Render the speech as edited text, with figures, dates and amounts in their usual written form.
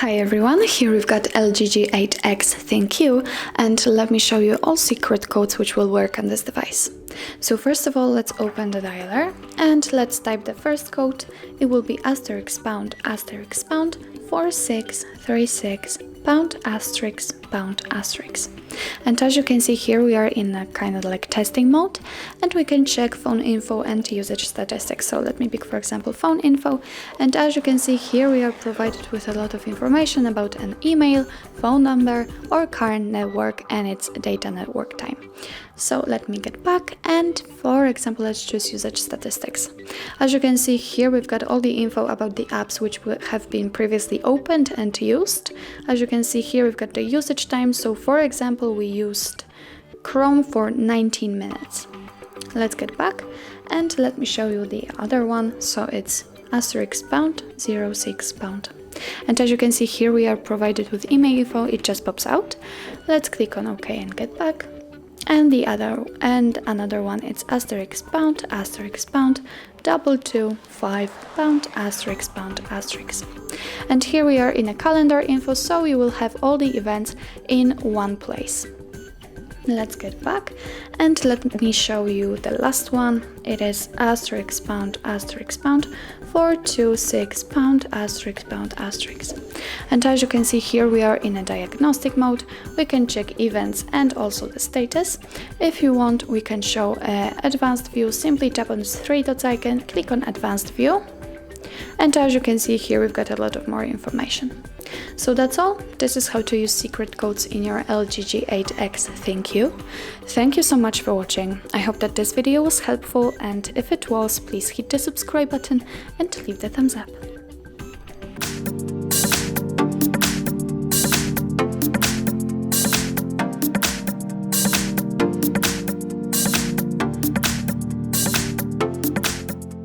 Hi everyone, here we've got LG G8X ThinQ, and let me show you all secret codes which will work on this device. So first of all, let's open the dialer and let's type the first code. It will be *pound *pound 4636 #***. And as you can see here, we are in a kind of like testing mode, and we can check phone info and usage statistics. So let me pick, for example, phone info, and as you can see here, we are provided with a lot of information about an email, phone number, or current network and its data network time. So let me get back, and for example, let's choose usage statistics. As you can see here, we've got all the info about the apps which have been previously opened and used. As you can see here, we've got the usage time. So for example, we used Chrome for 19 minutes. Let's get back and let me show you the other one. So it's *pound 06 £. And as you can see here, we are provided with email info. It just pops out. Let's click on OK and get back. And another one, it's *pound *225 £***. And here we are in a calendar info, so we will have all the events in one place. Let's get back and let me show you the last one. It is *pound 426 £***. And as you can see here, we are in a diagnostic mode. We can check events and also the status. If you want, we can show advanced view. Simply tap on the three dots icon, click on advanced view. And as you can see here, we've got a lot of more information. So that's all. This is how to use secret codes in your LG G8X ThinQ. Thank you so much for watching. I hope that this video was helpful, and if it was, please hit the subscribe button and leave the thumbs up.